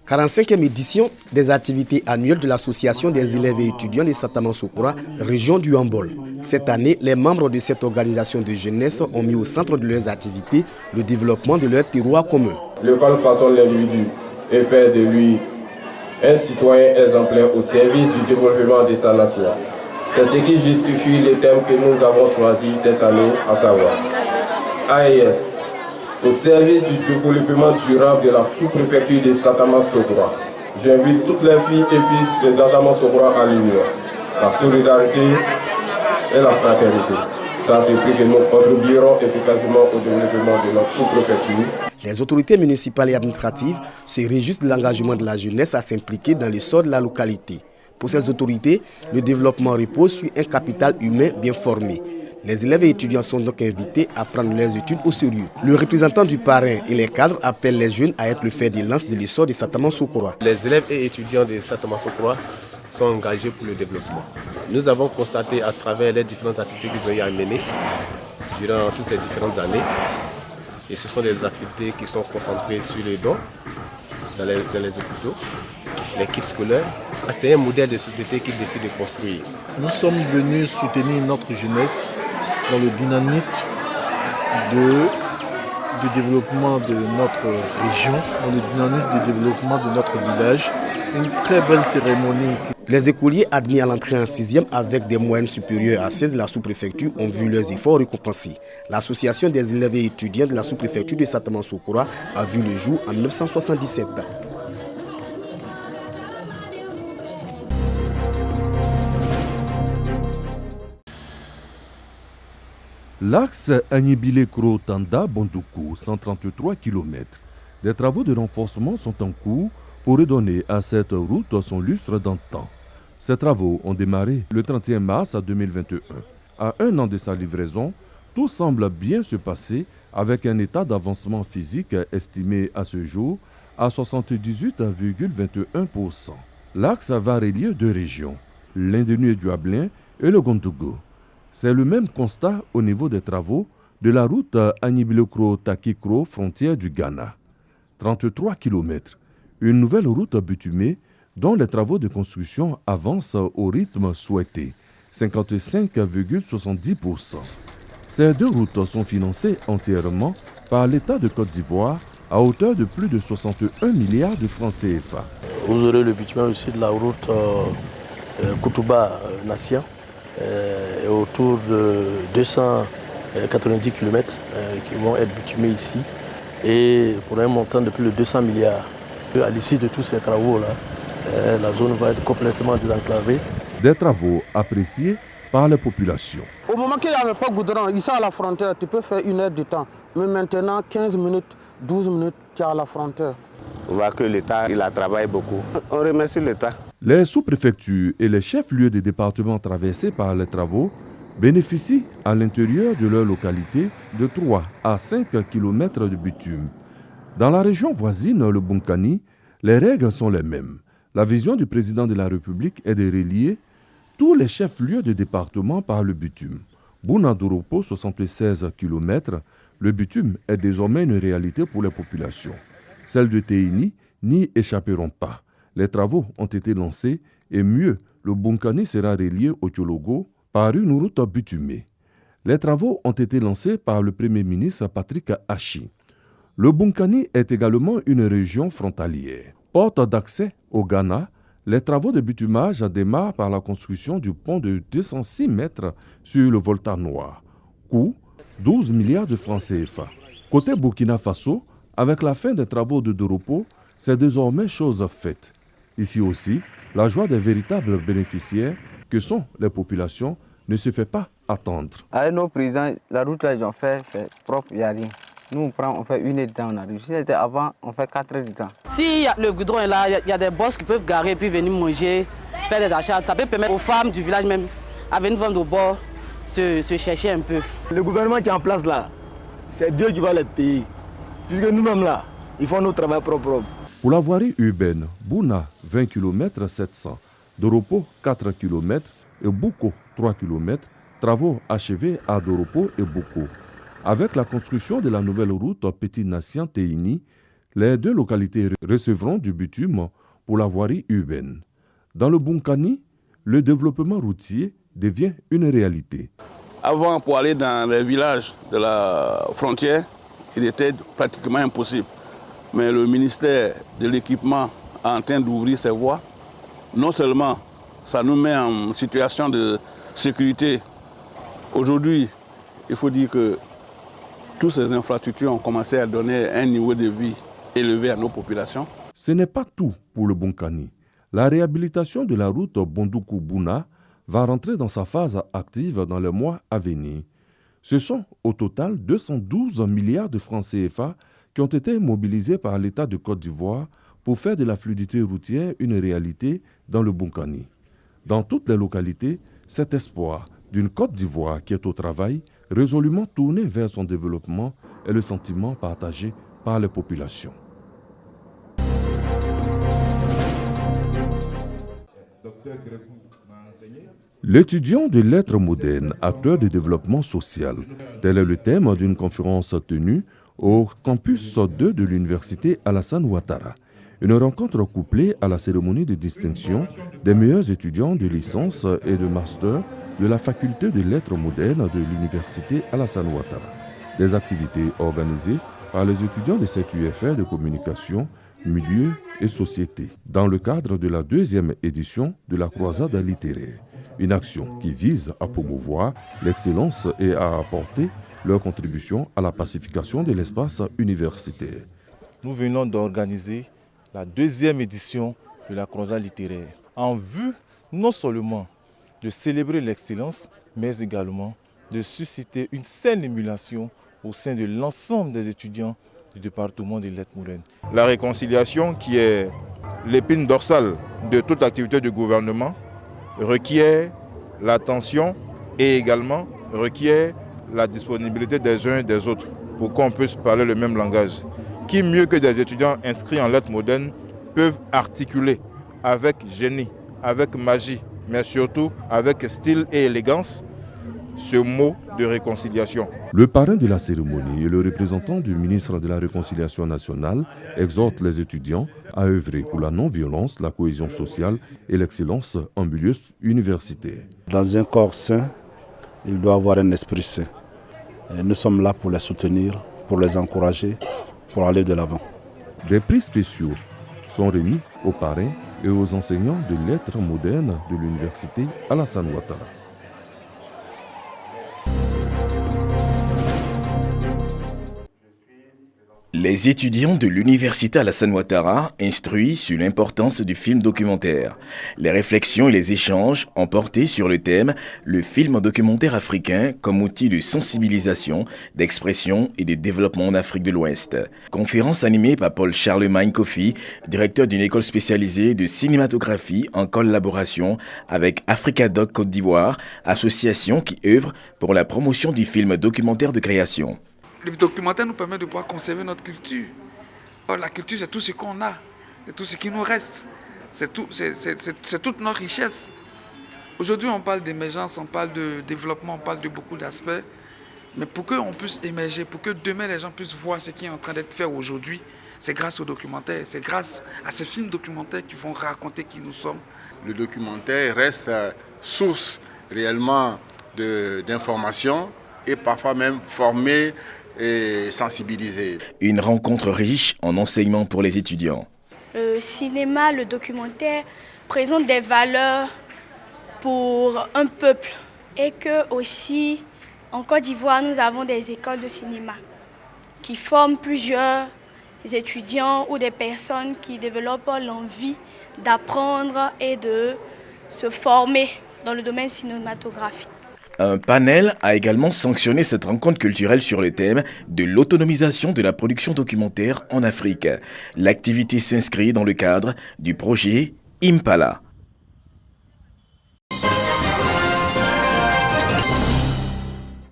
45e édition des activités annuelles de l'Association des élèves et étudiants de Satamansoukroua, région du Hambol. Cette année, les membres de cette organisation de jeunesse ont mis au centre de leurs activités le développement de leur terroir commun. L'école façonne l'individu et fait de lui un citoyen exemplaire au service du développement de sa nation. C'est ce qui justifie les thèmes que nous avons choisis cette année, à savoir AES, au service du développement durable de la sous-préfecture de Satamansoukroua. J'invite toutes les filles et fils de Satamansoukroua à l'union, la solidarité et la fraternité. Ça, c'est plus que nous contribuerons efficacement au développement de notre sous-préfecture. Les autorités municipales et administratives se réjouissent de l'engagement de la jeunesse à s'impliquer dans le sort de la localité. Pour ces autorités, le développement repose sur un capital humain bien formé. Les élèves et étudiants sont donc invités à prendre leurs études au sérieux. Le représentant du parrain et les cadres appellent les jeunes à être le fer de lance de l'essor de Satamansoukroua. Les élèves et étudiants de Satamansoukroua sont engagés pour le développement. Nous avons constaté à travers les différentes activités qu'ils ont eu à mener durant toutes ces différentes années, et ce sont des activités qui sont concentrées sur les dons dans les hôpitaux, les kits scolaires. C'est un modèle de société qu'ils décident de construire. Nous sommes venus soutenir notre jeunesse dans le dynamisme du développement de notre région, dans le dynamisme du développement de notre village. Une très belle cérémonie. Les écoliers admis à l'entrée en 6e avec des moyennes supérieures à 16 de la sous-préfecture ont vu leurs efforts récompensés. L'association des élèves et étudiants de la sous-préfecture de Satamansoukroua a vu le jour en 1977. L'axe Agnibile-Kro-Tanda-Bondoukou, 133 km. Des travaux de renforcement sont en cours pour redonner à cette route son lustre d'antan. Ces travaux ont démarré le 31 mars 2021. À un an de sa livraison, tout semble bien se passer avec un état d'avancement physique estimé à ce jour à 78,21%. L'axe va relier deux régions, l'Indénu et Duablin et le Gondougou. C'est le même constat au niveau des travaux de la route Agnibile-Kro-Taki-Kro, frontière du Ghana. 33 km. Une nouvelle route bitumée dont les travaux de construction avancent au rythme souhaité, 55,70%. Ces deux routes sont financées entièrement par l'État de Côte d'Ivoire à hauteur de plus de 61 milliards de francs CFA. Vous aurez le bitumen aussi de la route Koutouba-Nation, autour de 290 km qui vont être bitumés ici, et pour un montant de plus de 200 milliards. À l'issue de tous ces travaux-là, la zone va être complètement désenclavée. Des travaux appréciés par les populations. Au moment qu'il n'y avait pas de goudron, ici à la frontière, tu peux faire 1 heure de temps. Mais maintenant, 15 minutes, 12 minutes, tu es à la frontière. On voit que l'État, il a travaillé beaucoup. On remercie l'État. Les sous-préfectures et les chefs-lieux des départements traversés par les travaux bénéficient à l'intérieur de leur localité de 3 à 5 km de bitume. Dans la région voisine, le Bunkani, les règles sont les mêmes. La vision du président de la République est de relier tous les chefs-lieux de département par le bitume. Bouna-Doropo, 76 km, le bitume est désormais une réalité pour les populations. Celles de Téini n'y échapperont pas. Les travaux ont été lancés et mieux, le Bunkani sera relié au Tchologo par une route bitumée. Les travaux ont été lancés par le Premier ministre Patrick Hachi. Le Bunkani est également une région frontalière. Porte d'accès au Ghana, les travaux de bitumage démarrent par la construction du pont de 206 mètres sur le Volta Noir. Coût 12 milliards de francs CFA. Côté Burkina Faso, avec la fin des travaux de Doropo, c'est désormais chose faite. Ici aussi, la joie des véritables bénéficiaires que sont les populations ne se fait pas attendre. Avec nos présidents, la route là, ils ont fait, c'est propre, il n'y a rien. Nous, on fait 1 heure de temps, on arrive. Si c'était avant, on fait 4 heures de temps. Si le goudron est là, il y a des boss qui peuvent garer puis venir manger, faire des achats. Ça peut permettre aux femmes du village même à venir vendre au bord, se chercher un peu. Le gouvernement qui est en place là, c'est Dieu qui va les payer. Puisque nous-mêmes là, ils font notre travail propre. Pour la voirie urbaine, Bouna, 20 km 700, Doropo, 4 km et Bouko, 3 km, travaux achevés à Doropo et Bouko. Avec la construction de la nouvelle route Petit Nation Téini, Les deux localités recevront du bitume pour la voirie urbaine. Dans le Bunkani, le développement routier devient une réalité. Avant, pour aller dans les villages de la frontière, il était pratiquement impossible. Mais le ministère de l'équipement est en train d'ouvrir ses voies. Non seulement ça nous met en situation de sécurité. Aujourd'hui, il faut dire que toutes ces infrastructures ont commencé à donner un niveau de vie élevé à nos populations. Ce n'est pas tout pour le Bunkani. La réhabilitation de la route Bondoukou-Bouna va rentrer dans sa phase active dans les mois à venir. Ce sont au total 212 milliards de francs CFA qui ont été mobilisés par l'État de Côte d'Ivoire pour faire de la fluidité routière une réalité dans le Bunkani. Dans toutes les localités, cet espoir d'une Côte d'Ivoire qui est au travail, résolument tournée vers son développement, est le sentiment partagé par les populations. L'étudiant de lettres modernes, acteur de développement social, tel est le thème d'une conférence tenue au campus 2 de l'université Alassane Ouattara. Une rencontre couplée à la cérémonie de distinction des meilleurs étudiants de licence et de master de la faculté de lettres modernes de l'université Alassane Ouattara. Des activités organisées par les étudiants de cette UFR de communication, milieu et société, dans le cadre de la 2e édition de la croisade littéraire. Une action qui vise à promouvoir l'excellence et à apporter leur contribution à la pacification de l'espace universitaire. Nous venons d'organiser la 2e édition de la croisade littéraire en vue non seulement de célébrer l'excellence, mais également de susciter une saine émulation au sein de l'ensemble des étudiants du département des lettres modernes. La réconciliation, qui est l'épine dorsale de toute activité du gouvernement, requiert l'attention et également requiert la disponibilité des uns et des autres pour qu'on puisse parler le même langage. Qui mieux que des étudiants inscrits en lettres modernes peuvent articuler avec génie, avec magie, mais surtout avec style et élégance ce mot de réconciliation. Le parrain de la cérémonie et le représentant du ministre de la Réconciliation nationale exhortent les étudiants à œuvrer pour la non-violence, la cohésion sociale et l'excellence en milieu universitaire. Dans un corps sain, il doit avoir un esprit sain. Et nous sommes là pour les soutenir, pour les encourager, pour aller de l'avant. Des prix spéciaux sont remis aux parrains et aux enseignants de lettres modernes de l'université Alassane Ouattara. Les étudiants de l'université Alassane Ouattara instruits sur l'importance du film documentaire. Les réflexions et les échanges ont porté sur le thème « Le film documentaire africain comme outil de sensibilisation, d'expression et de développement en Afrique de l'Ouest ». Conférence animée par Paul Charlemagne Kofi, directeur d'une école spécialisée de cinématographie en collaboration avec Africadoc Côte d'Ivoire, association qui œuvre pour la promotion du film documentaire de création. Le documentaire nous permet de pouvoir conserver notre culture. Or, la culture, c'est tout ce qu'on a, c'est tout ce qui nous reste, c'est toute notre richesse. Aujourd'hui, on parle d'émergence, on parle de développement, on parle de beaucoup d'aspects. Mais pour qu'on puisse émerger, pour que demain les gens puissent voir ce qui est en train d'être fait aujourd'hui, c'est grâce au documentaire, c'est grâce à ces films documentaires qui vont raconter qui nous sommes. Le documentaire reste source réellement d'informations et parfois même former et sensibiliser. Une rencontre riche en enseignements pour les étudiants. Le cinéma, le documentaire présentent des valeurs pour un peuple et que aussi en Côte d'Ivoire nous avons des écoles de cinéma qui forment plusieurs étudiants ou des personnes qui développent l'envie d'apprendre et de se former dans le domaine cinématographique. Un panel a également sanctionné cette rencontre culturelle sur le thème de l'autonomisation de la production documentaire en Afrique. L'activité s'inscrit dans le cadre du projet Impala.